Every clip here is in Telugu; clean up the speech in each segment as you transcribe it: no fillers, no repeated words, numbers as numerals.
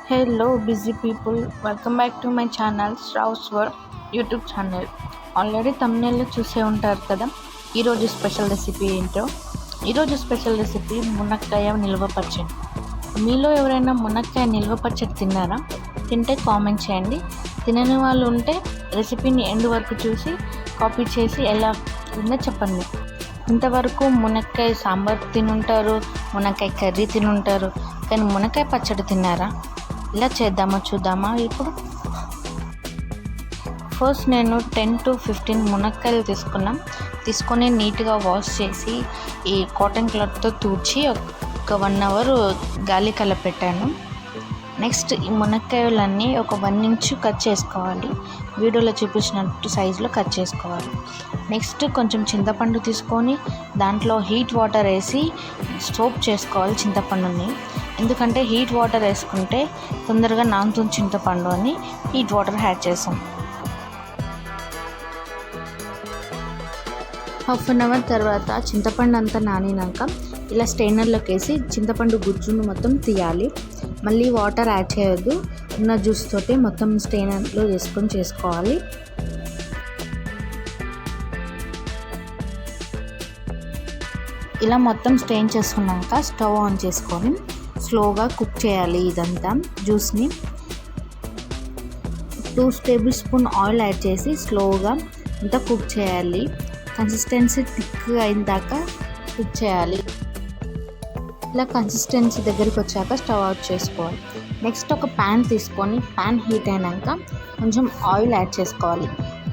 Hello busy people, welcome back to my channel స్ట్రౌస్ వర్ యూట్యూబ్ ఛానల్. ఆల్రెడీ తమ్నేల్లో చూసే ఉంటారు కదా ఈరోజు స్పెషల్ రెసిపీ ఏంటో. ఈరోజు స్పెషల్ రెసిపీ మునక్కాయ నిల్వ పచ్చడి. మీలో ఎవరైనా మునక్కాయ నిల్వ పచ్చడి తిన్నారా? తింటే కామెంట్ చేయండి. తినని వాళ్ళు ఉంటే రెసిపీని ఎండ్ వరకు చూసి కాపీ చేసి ఎలా ఉందో చెప్పండి. ఇంతవరకు మునక్కాయ సాంబార్ తినుంటారు, మునక్కాయ కర్రీ తినుంటారు, కానీ మునక్కాయ పచ్చడి తిన్నారా? ఇలా చేద్దామో చూద్దామా. ఇప్పుడు ఫస్ట్ నేను 10 to 15 మునక్కాయలు తీసుకొని నీట్గా వాష్ చేసి ఈ కాటన్ క్లాత్తో తుడిచి ఒక 1 hour గాలి కలపెట్టాను. నెక్స్ట్ ఈ మునక్కాయలన్నీ ఒక 1 inch కట్ చేసుకోవాలి. వీడియోలో చూపించినట్టు సైజులో కట్ చేసుకోవాలి. నెక్స్ట్ కొంచెం చింతపండు తీసుకొని దాంట్లో హీట్ వాటర్ వేసి సోప్ చేసుకోవాలి చింతపండుని. ఎందుకంటే హీట్ వాటర్ వేసుకుంటే తొందరగా నానుతుంది చింతపండు అని హీట్ వాటర్ యాడ్ చేసాం. 1/2 hour తర్వాత చింతపండు అంతా నానినాక ఇలా స్ట్రైనర్లోకి వేసి చింతపండు గుజ్జును మొత్తం తీయాలి. మళ్ళీ వాటర్ యాడ్ చేయొద్దు, ఉన్న జ్యూస్ తోటి మొత్తం స్ట్రైనర్లో చేసుకోవాలి. ఇలా మొత్తం స్ట్రెయిన్ చేసుకున్నాక స్టవ్ ఆన్ చేసుకొని స్లోగా కుక్ చేయాలి ఇదంతా జ్యూస్ని. 2 tablespoon ఆయిల్ యాడ్ చేసి స్లోగా అంతా కుక్ చేయాలి. కన్సిస్టెన్సీ థిక్గా అయిన దాకా కుక్ చేయాలి. ఇలా కన్సిస్టెన్సీ దగ్గరికి వచ్చాక స్టవ్ ఆఫ్ చేసుకోవాలి. నెక్స్ట్ ఒక ప్యాన్ తీసుకొని ప్యాన్ హీట్ అయినాక కొంచెం ఆయిల్ యాడ్ చేసుకోవాలి.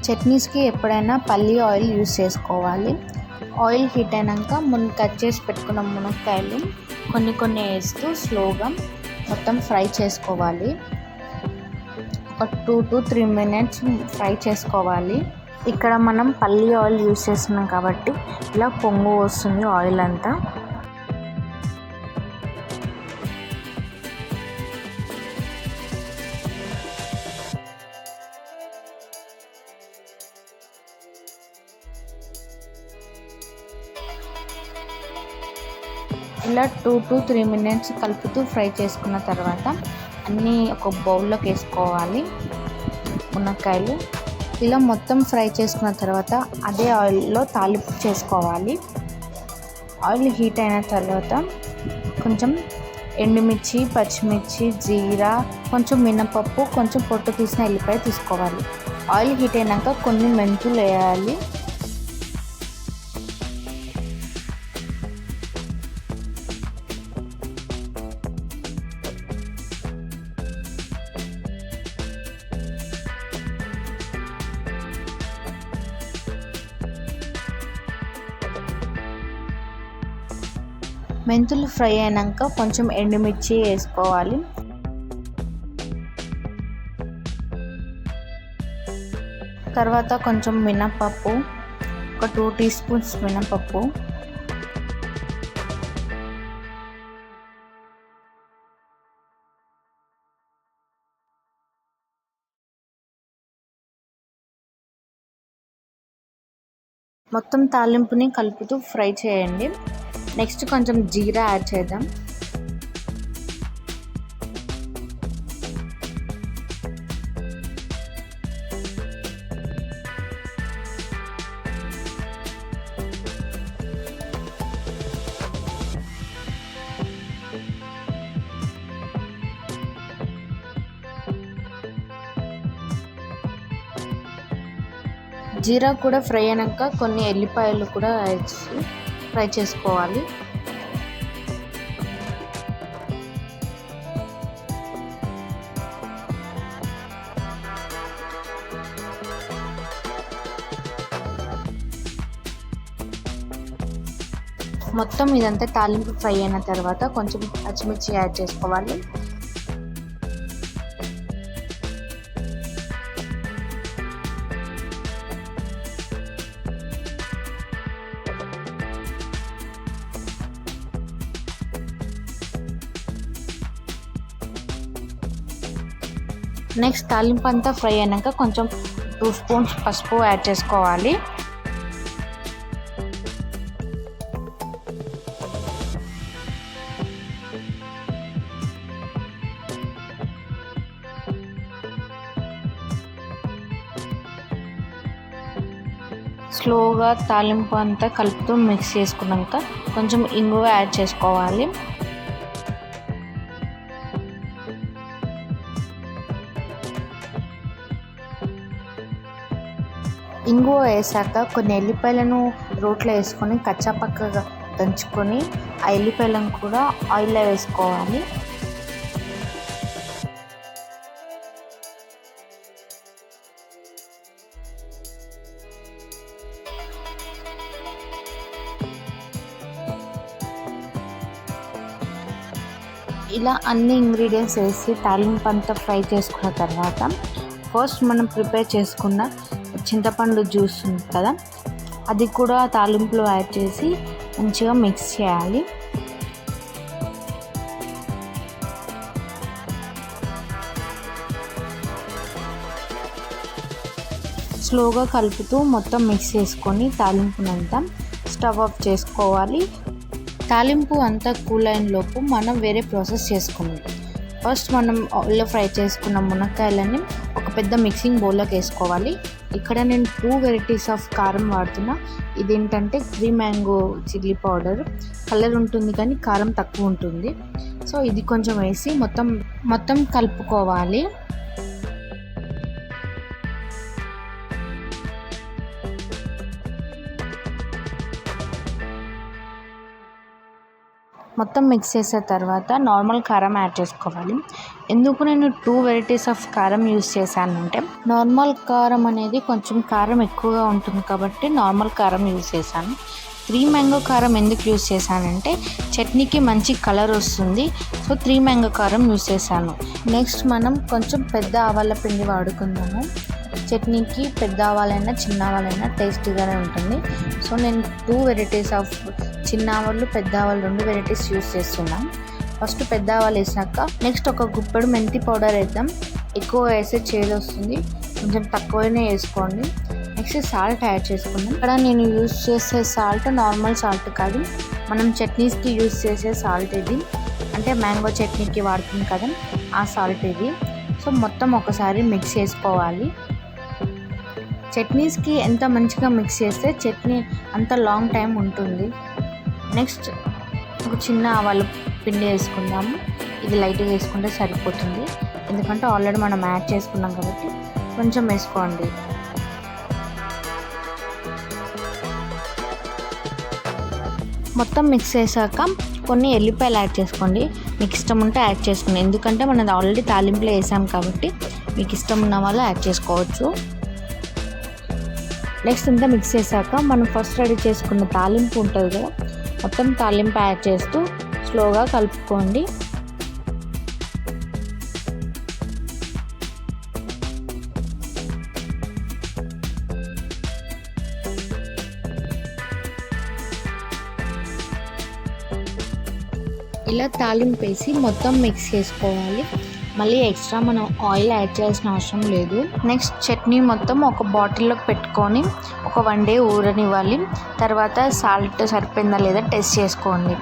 చట్నీస్కి ఎప్పుడైనా పల్లి ఆయిల్ యూస్ చేసుకోవాలి. ఆయిల్ హీట్ అయినాక కట్ చేసి పెట్టుకున్న మునక్కాయలు కొన్ని వేస్తూ స్లోగా మొత్తం ఫ్రై చేసుకోవాలి. ఒక 2 to 3 minutes ఫ్రై చేసుకోవాలి. ఇక్కడ మనం పల్లి ఆయిల్ యూస్ చేస్తున్నాం కాబట్టి ఇలా పొంగు వస్తుంది ఆయిల్ అంతా. ఇలా 2 to 3 minutes కలుపుతూ ఫ్రై చేసుకున్న తర్వాత అన్నీ ఒక బౌల్లోకి వేసుకోవాలి మునక్కాయలు. ఇలా మొత్తం ఫ్రై చేసుకున్న తర్వాత అదే ఆయిల్లో తాలింపు చేసుకోవాలి. ఆయిల్ హీట్ అయిన తర్వాత కొంచెం ఎండుమిర్చి, పచ్చిమిర్చి, జీరా, కొంచెం మినపప్పు, కొంచెం పొట్టు తీసిన ఎల్లిపాయ తీసుకోవాలి. ఆయిల్ హీట్ అయినాక కొన్ని మెంతులు వేయాలి. మెంతులు ఫ్రై అయినాక కొంచెం ఎండుమిర్చి వేసుకోవాలి. తర్వాత కొంచెం మినపప్పు, ఒక 2 teaspoons మినపప్పు, మొత్తం తాలింపుని కలుపుతూ ఫ్రై చేయండి. నెక్స్ట్ కొంచెం జీరా యాడ్ చేద్దాం. జీరా కూడా ఫ్రై అయినాక కొన్ని ఎల్లిపాయలు కూడా వేసి ఫ్రై చేసుకోవాలి. మొత్తం ఇదంతా తాలింపు ఫ్రై అయిన తర్వాత కొంచెం పచ్చిమిర్చి యాడ్ చేసుకోవాలి. నెక్స్ట్ తాలింపు అంతా ఫ్రై అయినాక కొంచెం 2 spoons పసుపు యాడ్ చేసుకోవాలి. స్లోగా తాలింపు అంతా కలుపుతూ మిక్స్ చేసుకున్నాక కొంచెం ఇంగువ యాడ్ చేసుకోవాలి. ఇంగువ వేసాక కొన్ని ఎల్లిపాయలను రోట్లో వేసుకొని కచ్చాపక్కగా దంచుకొని ఆ ఎల్లిపాయలను కూడా ఆయిల్లో వేసుకోవాలి. ఇలా అన్ని ఇంగ్రీడియంట్స్ వేసి తాలింపు అంతా ఫ్రై చేసుకున్న తర్వాత ఫస్ట్ మనం ప్రిపేర్ చేసుకున్న చింతపండు జ్యూస్ ఉంది కదా, అది కూడా తాలింపులో యాడ్ చేసి మంచిగా మిక్స్ చేయాలి. స్లోగా కలుపుతూ మొత్తం మిక్స్ చేసుకొని తాలింపునంతా స్టవ్ ఆఫ్ చేసుకోవాలి. తాలింపు అంతా కూల్ అయిన లోపు మనం వేరే ప్రాసెస్ చేసుకుందాం. ఫస్ట్ మనం ఆయిల్లో ఫ్రై చేసుకున్న మునక్కాయలని ఒక పెద్ద మిక్సింగ్ బౌల్లోకి వేసుకోవాలి. ఇక్కడ నేను 2 వెరైటీస్ ఆఫ్ కారం వాడుతున్నా. ఇదేంటంటే green mango chilli powder, colour ఉంటుంది కానీ కారం తక్కువ ఉంటుంది. సో ఇది కొంచెం వేసి మొత్తం కలుపుకోవాలి. మొత్తం మిక్స్ చేసిన తర్వాత నార్మల్ కారం యాడ్ చేసుకోవాలి. ఎందుకు నేను 2 వెరైటీస్ ఆఫ్ కారం యూస్ చేశానంటే, నార్మల్ కారం అనేది కొంచెం కారం ఎక్కువగా ఉంటుంది కాబట్టి నార్మల్ కారం యూస్ చేశాను. గ్రీన్ మ్యాంగో కారం ఎందుకు యూస్ చేశానంటే చట్నీకి మంచి కలర్ వస్తుంది. సో 3 మ్యాంగో కారం యూస్ చేశాను. నెక్స్ట్ మనం కొంచెం పెద్ద ఆవాల పిండి వాడుకుందాము. చట్నీకి పెద్ద ఆవాలైనా చిన్న ఆవాలైనా టేస్టీగానే ఉంటుంది. సో నేను 2 వెరైటీస్ ఆఫ్ చిన్న ఆవాలు పెద్ద ఆవాలు 2 వెరైటీస్ యూస్ చేస్తున్నాం. ఫస్ట్ పెద్ద ఆవాలు వేసాక నెక్స్ట్ ఒక గుప్పెడు మెంతి పౌడర్ వేద్దాం. ఎక్కువ వేసే చేదు వస్తుంది, కొంచెం తక్కువనే వేసుకోండి. నెక్స్ట్ సాల్ట్ యాడ్ చేసుకుందాం. ఇక్కడ నేను యూస్ చేసే సాల్ట్ నార్మల్ సాల్ట్ కాదు, మనం చట్నీస్కి యూస్ చేసే సాల్ట్ ఇది. అంటే మ్యాంగో చట్నీకి వాడుతుంది కదా ఆ సాల్ట్ ఇది. సో మొత్తం ఒకసారి మిక్స్ చేసుకోవాలి. చట్నీస్కి ఎంత మంచిగా మిక్స్ చేస్తే చట్నీ అంత లాంగ్ టైం ఉంటుంది. నెక్స్ట్ ఒక చిన్న ఆవాల పిండి వేసుకుందాము. ఇది లైట్గా వేసుకుంటే సరిపోతుంది, ఎందుకంటే ఆల్రెడీ మనం యాడ్ చేసుకున్నాం కాబట్టి కొంచెం వేసుకోండి. మొత్తం మిక్స్ చేశాక కొన్ని ఎల్లిపాయలు యాడ్ చేసుకోండి. మీకు ఇష్టం ఉంటే యాడ్ చేసుకోండి, ఎందుకంటే మనం ఆల్రెడీ తాలింపులో వేసాం కాబట్టి మీకు ఇష్టం ఉన్న వాళ్ళు యాడ్ చేసుకోవచ్చు. నెక్స్ట్ ఇంత మిక్స్ చేశాక మనం ఫస్ట్ రెడీ చేసుకున్న తాలింపు ఉంటుంది కదా, మొత్తం తాలింపు యాడ్ చేస్తూ స్లోగా కలుపుకోండి. ఇలా తాలింపు వేసి మొత్తం మిక్స్ చేసుకోవాలి. మళ్ళీ ఎక్స్ట్రా మనం ఆయిల్ యాడ్ చేయాల్సిన అవసరం లేదు. నెక్స్ట్ చట్నీ మొత్తం ఒక బాటిల్లోకి పెట్టుకొని ఒక 1 day ఊరనివ్వాలి. తర్వాత సాల్ట్ సరిపోయిందా లేదా టెస్ట్ చేసుకోండి.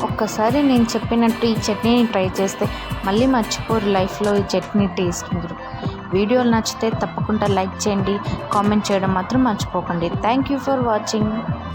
ఒక్కసారి నేను చెప్పినట్టు ఈ చట్నీని ట్రై చేస్తే మళ్ళీ మర్చిపోరు లైఫ్లో ఈ చట్నీ టేస్ట్ మీరు. వీడియోలు నచ్చితే తప్పకుండా లైక్ చేయండి, కామెంట్ చేయడం మాత్రం మర్చిపోకండి. Thank you for watching.